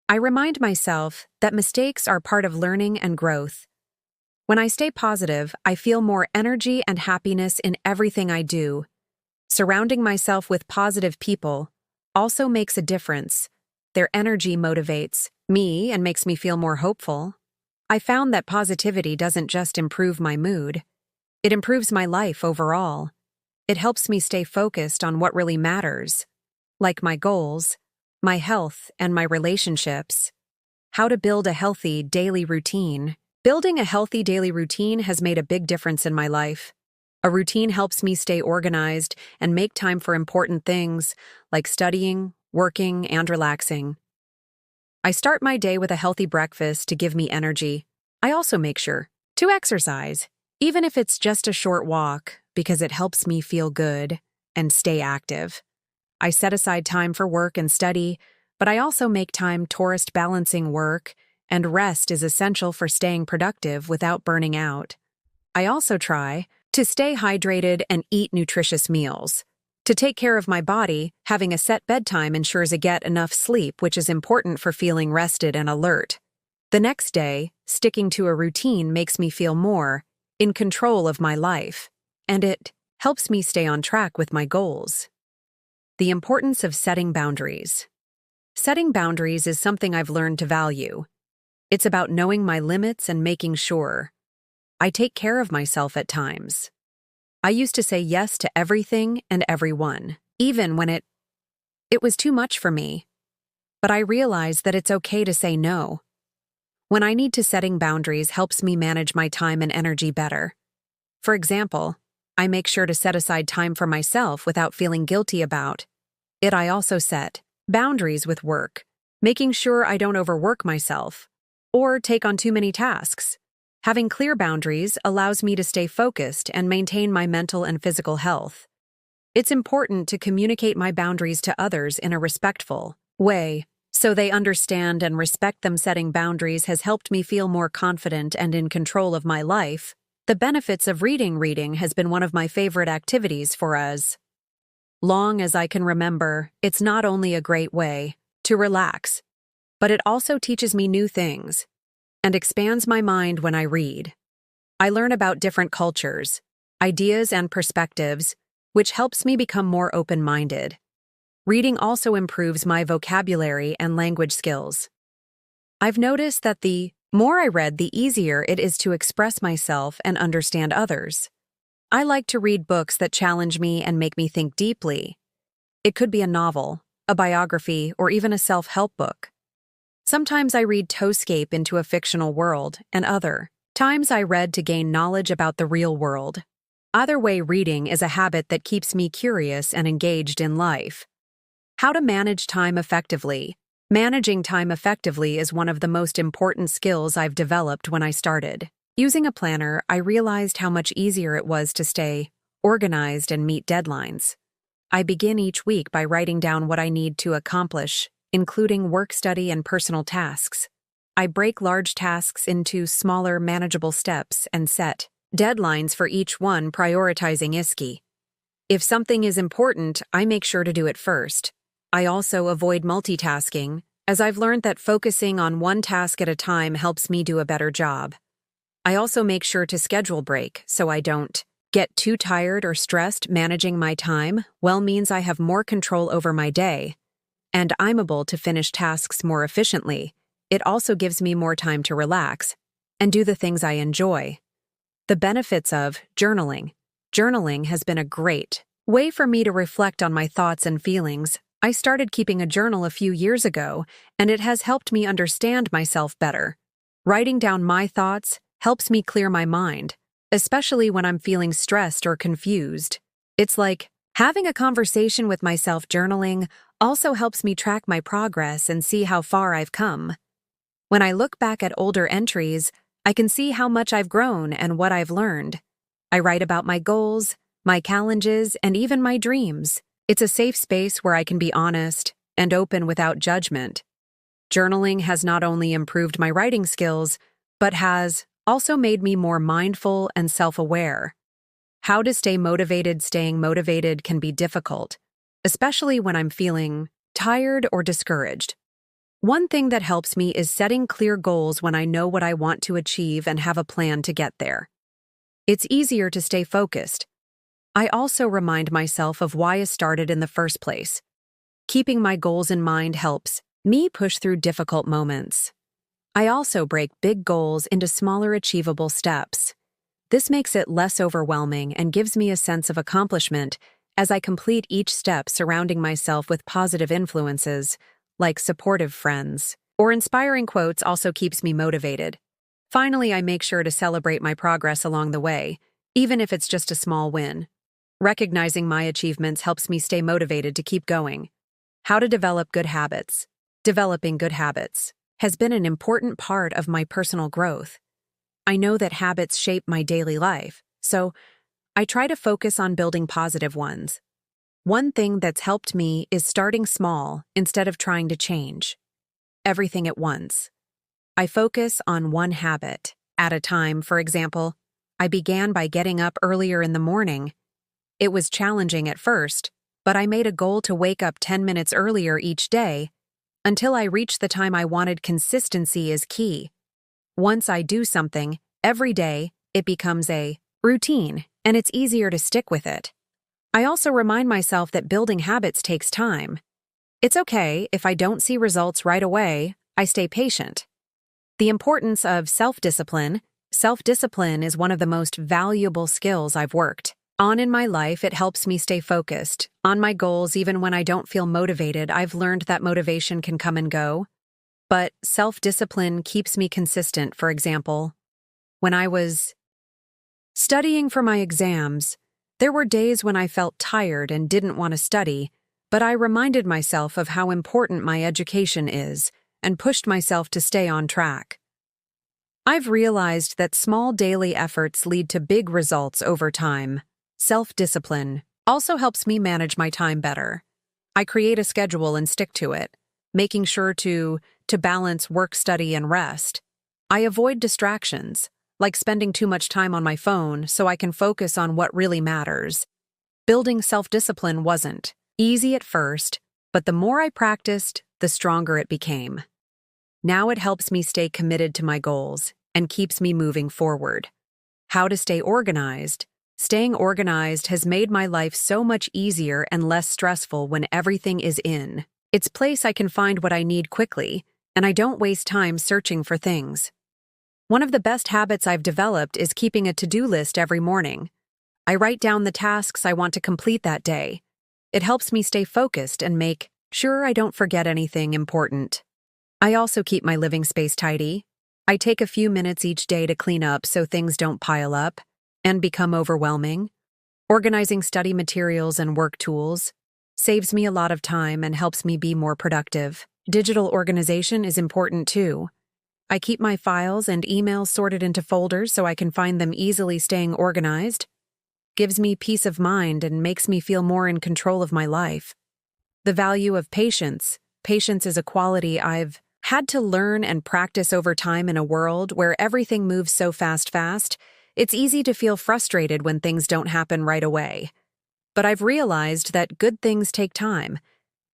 I remind myself that mistakes are part of learning and growth. When I stay positive, I feel more energy and happiness in everything I do. Surrounding myself with positive people also makes a difference. Their energy motivates me and makes me feel more hopeful. I found that positivity doesn't just improve my mood, it improves my life overall. It helps me stay focused on what really matters, like my goals, my health, and my relationships. How to build a healthy daily routine. Building a healthy daily routine has made a big difference in my life. A routine helps me stay organized and make time for important things like studying, working, and relaxing. I start my day with a healthy breakfast to give me energy. I also make sure to exercise, even if it's just a short walk, because it helps me feel good and stay active. I set aside time for work and study, but I also make time tourist balancing work, and rest is essential for staying productive without burning out. I also try to stay hydrated and eat nutritious meals. To take care of my body, having a set bedtime ensures I get enough sleep, which is important for feeling rested and alert. The next day, sticking to a routine makes me feel more in control of my life, and it helps me stay on track with my goals. The importance of setting boundaries. Setting boundaries is something I've learned to value. It's about knowing my limits and making sure I take care of myself at times. I used to say yes to everything and everyone, even when it was too much for me. But I realized that it's okay to say no. When I need to, setting boundaries helps me manage my time and energy better. For example, I make sure to set aside time for myself without feeling guilty about it. I also set boundaries with work, making sure I don't overwork myself or take on too many tasks. Having clear boundaries allows me to stay focused and maintain my mental and physical health. It's important to communicate my boundaries to others in a respectful way, so they understand and respect them. Setting boundaries has helped me feel more confident and in control of my life. The benefits of reading. Reading has been one of my favorite activities for as long as I can remember. It's not only a great way to relax, but it also teaches me new things and expands my mind when I read. I learn about different cultures, ideas, and perspectives, which helps me become more open-minded. Reading also improves my vocabulary and language skills. I've noticed that the more I read, the easier it is to express myself and understand others. I like to read books that challenge me and make me think deeply. It could be a novel, a biography, or even a self-help book. Sometimes I read to escape into a fictional world, and other times I read to gain knowledge about the real world. Either way, reading is a habit that keeps me curious and engaged in life. How to manage time effectively. Managing time effectively is one of the most important skills I've developed when I started. Using a planner, I realized how much easier it was to stay organized and meet deadlines. I begin each week by writing down what I need to accomplish, including work, study, and personal tasks. I break large tasks into smaller, manageable steps and set deadlines for each one, prioritizing ISKI. If something is important, I make sure to do it first. I also avoid multitasking, as I've learned that focusing on one task at a time helps me do a better job. I also make sure to schedule break so I don't get too tired or stressed. Managing my time well means I have more control over my day, and I'm able to finish tasks more efficiently. It also gives me more time to relax and do the things I enjoy. The benefits of journaling. Journaling has been a great way for me to reflect on my thoughts and feelings. I started keeping a journal a few years ago, and it has helped me understand myself better. Writing down my thoughts helps me clear my mind, especially when I'm feeling stressed or confused. It's like having a conversation with myself. Journaling also helps me track my progress and see how far I've come. When I look back at older entries, I can see how much I've grown and what I've learned. I write about my goals, my challenges, and even my dreams. It's a safe space where I can be honest and open without judgment. Journaling has not only improved my writing skills, but has also made me more mindful and self-aware. How to stay motivated. Staying motivated can be difficult, especially when I'm feeling tired or discouraged. One thing that helps me is setting clear goals when I know what I want to achieve and have a plan to get there. It's easier to stay focused. I also remind myself of why I started in the first place. Keeping my goals in mind helps me push through difficult moments. I also break big goals into smaller, achievable steps. This makes it less overwhelming and gives me a sense of accomplishment as I complete each step. Surrounding myself with positive influences, like supportive friends or inspiring quotes, also keeps me motivated. Finally, I make sure to celebrate my progress along the way, even if it's just a small win. Recognizing my achievements helps me stay motivated to keep going. How to develop good habits. Developing good habits has been an important part of my personal growth. I know that habits shape my daily life, so I try to focus on building positive ones. One thing that's helped me is starting small instead of trying to change everything at once. I focus on one habit at a time. For example, I began by getting up earlier in the morning. It was challenging at first, but I made a goal to wake up 10 minutes earlier each day until I reached the time I wanted. Consistency is key. Once I do something every day, it becomes a routine, and it's easier to stick with it. I also remind myself that building habits takes time. It's okay if I don't see results right away. I stay patient. The importance of self-discipline. Self-discipline is one of the most valuable skills I've worked on in my life. It helps me stay focused on my goals even when I don't feel motivated. I've learned that motivation can come and go, but self-discipline keeps me consistent. For example, when I was studying for my exams, there were days when I felt tired and didn't want to study, but I reminded myself of how important my education is and pushed myself to stay on track. I've realized that small daily efforts lead to big results over time. Self-discipline also helps me manage my time better. I create a schedule and stick to it, making sure to balance work, study, and rest. I avoid distractions, like spending too much time on my phone, so I can focus on what really matters. Building self-discipline wasn't easy at first, but the more I practiced, the stronger it became. Now it helps me stay committed to my goals and keeps me moving forward. How to stay organized? Staying organized has made my life so much easier and less stressful when everything is in its place. I can find what I need quickly, and I don't waste time searching for things. One of the best habits I've developed is keeping a to-do list every morning. I write down the tasks I want to complete that day. It helps me stay focused and make sure I don't forget anything important. I also keep my living space tidy. I take a few minutes each day to clean up so things don't pile up and become overwhelming. Organizing study materials and work tools saves me a lot of time and helps me be more productive. Digital organization is important too. I keep my files and emails sorted into folders so I can find them easily. Staying organized gives me peace of mind and makes me feel more in control of my life. The value of patience. Patience is a quality I've had to learn and practice over time. In a world where everything moves so fast, it's easy to feel frustrated when things don't happen right away. But I've realized that good things take time,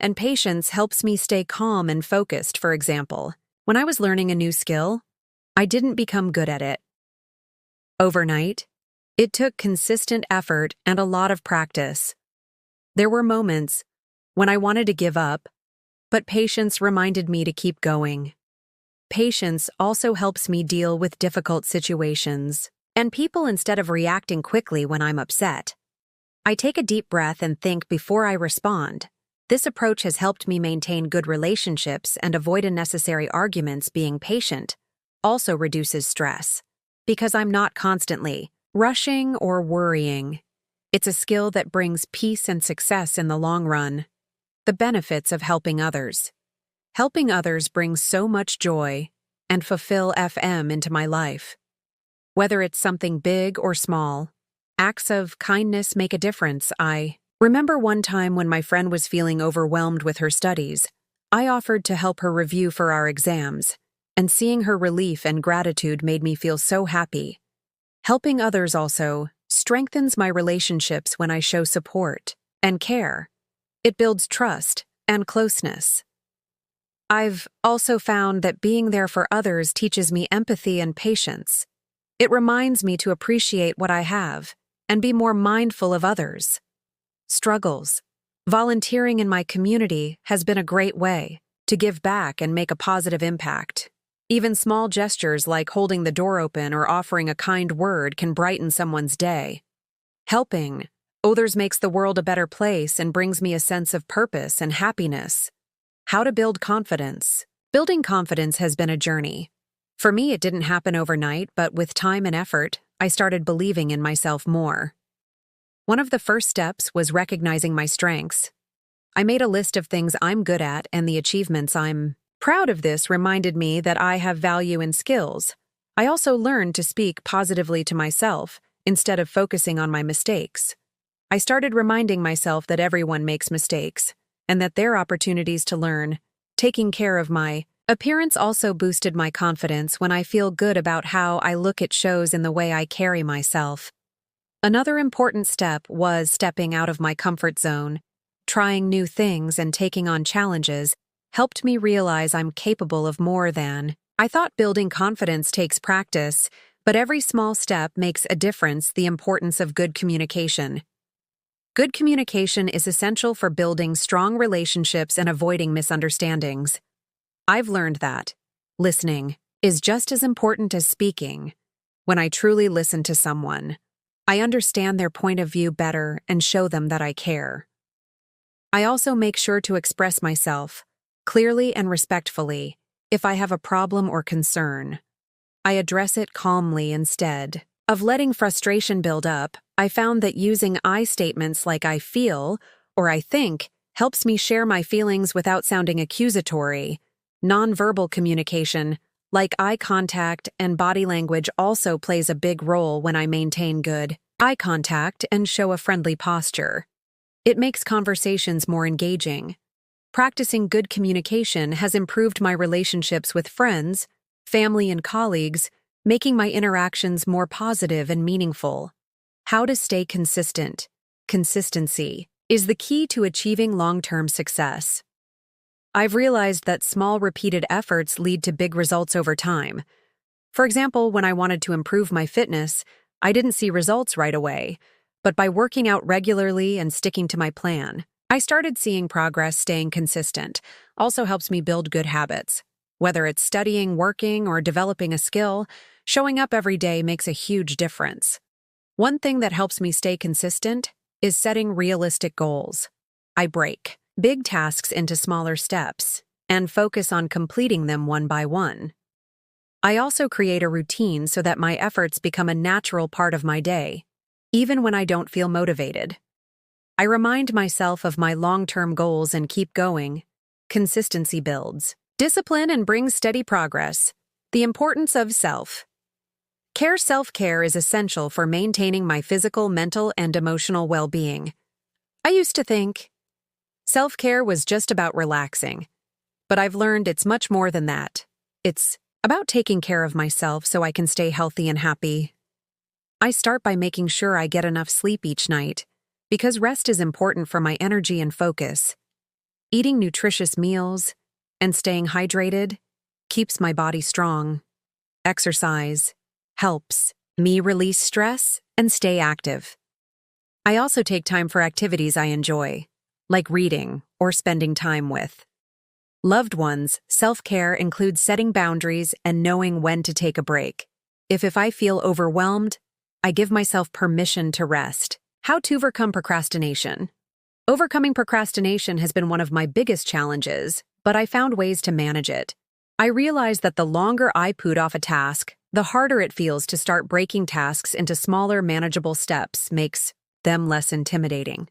and patience helps me stay calm and focused. For example, when I was learning a new skill, I didn't become good at it overnight. It took consistent effort and a lot of practice. There were moments when I wanted to give up, but patience reminded me to keep going. Patience also helps me deal with difficult situations and people instead of reacting quickly when I'm upset. I take a deep breath and think before I respond. This approach has helped me maintain good relationships and avoid unnecessary arguments. Being patient also reduces stress because I'm not constantly rushing or worrying. It's a skill that brings peace and success in the long run. The benefits of helping others. Helping others brings so much joy and fulfill into my life. Whether it's something big or small, acts of kindness make a difference. I remember one time when my friend was feeling overwhelmed with her studies. I offered to help her review for our exams, and seeing her relief and gratitude made me feel so happy. Helping others also strengthens my relationships when I show support and care. It builds trust and closeness. I've also found that being there for others teaches me empathy and patience. It reminds me to appreciate what I have and be more mindful of others' struggles. Volunteering in my community has been a great way to give back and make a positive impact. Even small gestures like holding the door open or offering a kind word can brighten someone's day. Helping others makes the world a better place and brings me a sense of purpose and happiness. How to build confidence. Building confidence has been a journey. For me, it didn't happen overnight, but with time and effort, I started believing in myself more. One of the first steps was recognizing my strengths. I made a list of things I'm good at and the achievements I'm proud of. This reminded me that I have value and skills. I also learned to speak positively to myself instead of focusing on my mistakes. I started reminding myself that everyone makes mistakes and that there are opportunities to learn. Taking care of my appearance also boosted my confidence. When I feel good about how I look, it shows in the way I carry myself. Another important step was stepping out of my comfort zone. Trying new things and taking on challenges helped me realize I'm capable of more than I thought. Building confidence takes practice, but every small step makes a difference. The importance of good communication. Good communication is essential for building strong relationships and avoiding misunderstandings. I've learned that listening is just as important as speaking. When I truly listen to someone, I understand their point of view better and show them that I care. I also make sure to express myself clearly and respectfully. If I have a problem or concern, I address it calmly instead of letting frustration build up. I found that using I statements like I feel or I think helps me share my feelings without sounding accusatory. Nonverbal communication, like eye contact and body language, also plays a big role when I maintain good eye contact and show a friendly posture. It makes conversations more engaging. Practicing good communication has improved my relationships with friends, family, and colleagues, making my interactions more positive and meaningful. How to stay consistent. Consistency is the key to achieving long-term success. I've realized that small repeated efforts lead to big results over time. For example, when I wanted to improve my fitness, I didn't see results right away, but by working out regularly and sticking to my plan, I started seeing progress. Staying consistent also helps me build good habits. Whether it's studying, working, or developing a skill, showing up every day makes a huge difference. One thing that helps me stay consistent is setting realistic goals. I break big tasks into smaller steps and focus on completing them one by one. I also create a routine so that my efforts become a natural part of my day, even when I don't feel motivated. I remind myself of my long-term goals and keep going. Consistency builds discipline and brings steady progress. The importance of self-care. Self-care is essential for maintaining my physical, mental, and emotional well-being. I used to think self-care was just about relaxing, but I've learned it's much more than that. It's about taking care of myself so I can stay healthy and happy. I start by making sure I get enough sleep each night, because rest is important for my energy and focus. Eating nutritious meals and staying hydrated keeps my body strong. Exercise helps me release stress and stay active. I also take time for activities I enjoy, like reading or spending time with loved ones. Self-care includes setting boundaries and knowing when to take a break. If I feel overwhelmed, I give myself permission to rest. How to overcome procrastination. Overcoming procrastination has been one of my biggest challenges, but I found ways to manage it. I realized that the longer I put off a task, the harder it feels. To start breaking tasks into smaller, manageable steps makes them less intimidating.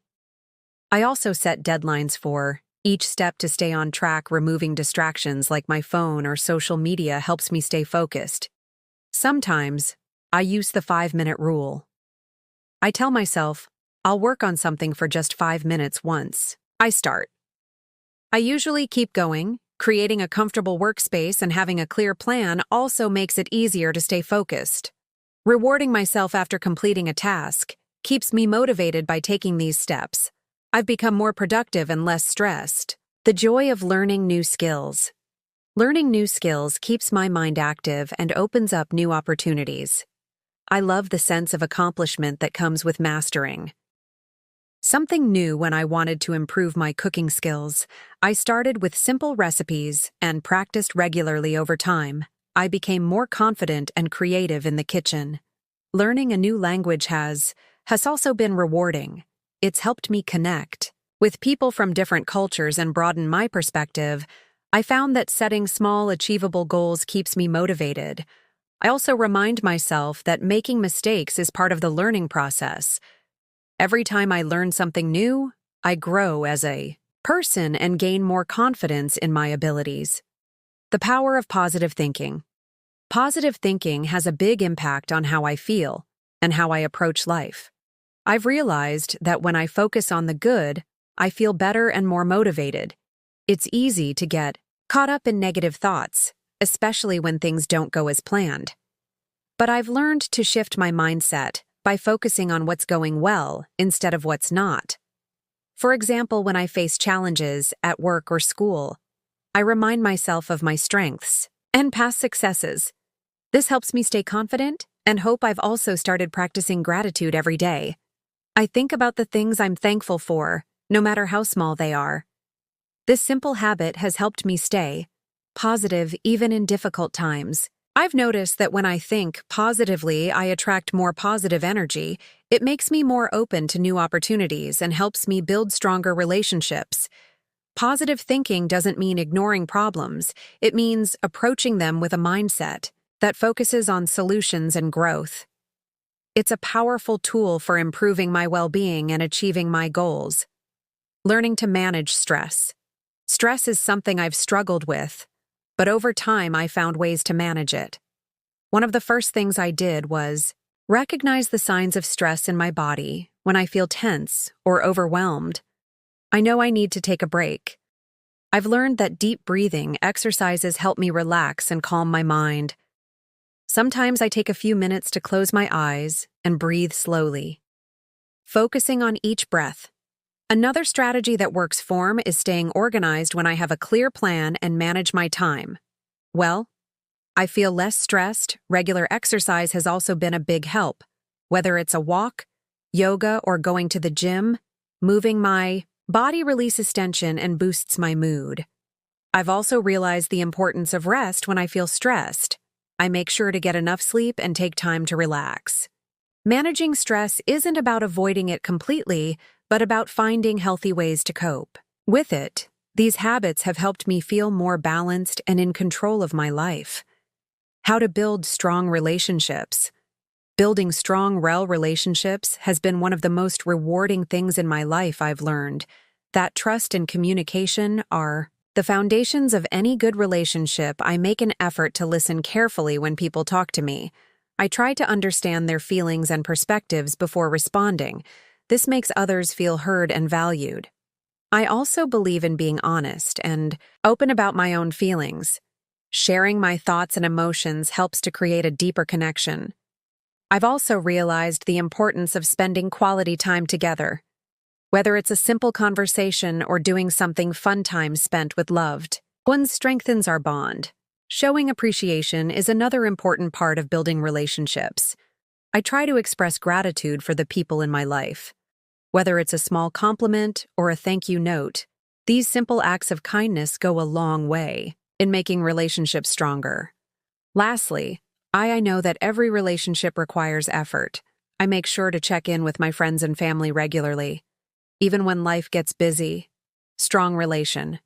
I also set deadlines for each step to stay on track. Removing distractions like my phone or social media helps me stay focused. Sometimes, I use the 5-minute rule. I tell myself, I'll work on something for just 5 minutes once I start. I usually keep going. Creating a comfortable workspace and having a clear plan also makes it easier to stay focused. Rewarding myself after completing a task keeps me motivated. By taking these steps, I've become more productive and less stressed. The joy of learning new skills. Learning new skills keeps my mind active and opens up new opportunities. I love the sense of accomplishment that comes with mastering something new. When I wanted to improve my cooking skills, I started with simple recipes and practiced regularly. Over time, I became more confident and creative in the kitchen. Learning a new language has also been rewarding. It's helped me connect with people from different cultures and broaden my perspective. I found that setting small, achievable goals keeps me motivated. I also remind myself that making mistakes is part of the learning process. Every time I learn something new, I grow as a person and gain more confidence in my abilities. The power of positive thinking. Positive thinking has a big impact on how I feel and how I approach life. I've realized that when I focus on the good, I feel better and more motivated. It's easy to get caught up in negative thoughts, especially when things don't go as planned. But I've learned to shift my mindset by focusing on what's going well instead of what's not. For example, when I face challenges at work or school, I remind myself of my strengths and past successes. This helps me stay confident and hope. I've also started practicing gratitude every day. I think about the things I'm thankful for, no matter how small they are. This simple habit has helped me stay positive even in difficult times. I've noticed that when I think positively, I attract more positive energy. It makes me more open to new opportunities and helps me build stronger relationships. Positive thinking doesn't mean ignoring problems. It means approaching them with a mindset that focuses on solutions and growth. It's a powerful tool for improving my well-being and achieving my goals. Learning to manage stress. Stress is something I've struggled with, but over time I found ways to manage it. One of the first things I did was recognize the signs of stress in my body. When I feel tense or overwhelmed, I know I need to take a break. I've learned that deep breathing exercises help me relax and calm my mind. Sometimes I take a few minutes to close my eyes and breathe slowly, focusing on each breath. Another strategy that works for me is staying organized when I have a clear plan and manage my time. Well, I feel less stressed. Regular exercise has also been a big help. Whether it's a walk, yoga, or going to the gym, moving my body releases tension and boosts my mood. I've also realized the importance of rest when I feel stressed. I make sure to get enough sleep and take time to relax. Managing stress isn't about avoiding it completely, but about finding healthy ways to cope. With it, these habits have helped me feel more balanced and in control of my life. How to build strong relationships. Building strong relationships has been one of the most rewarding things in my life. I've learned that trust and communication are the foundations of any good relationship. I make an effort to listen carefully when people talk to me. I try to understand their feelings and perspectives before responding. This makes others feel heard and valued. I also believe in being honest and open about my own feelings. Sharing my thoughts and emotions helps to create a deeper connection. I've also realized the importance of spending quality time together. Whether it's a simple conversation or doing something fun, time spent with loved ones strengthens our bond. Showing appreciation is another important part of building relationships. I try to express gratitude for the people in my life. Whether it's a small compliment or a thank you note, these simple acts of kindness go a long way in making relationships stronger. Lastly, I know that every relationship requires effort. I make sure to check in with my friends and family regularly. Even when life gets busy, strong relation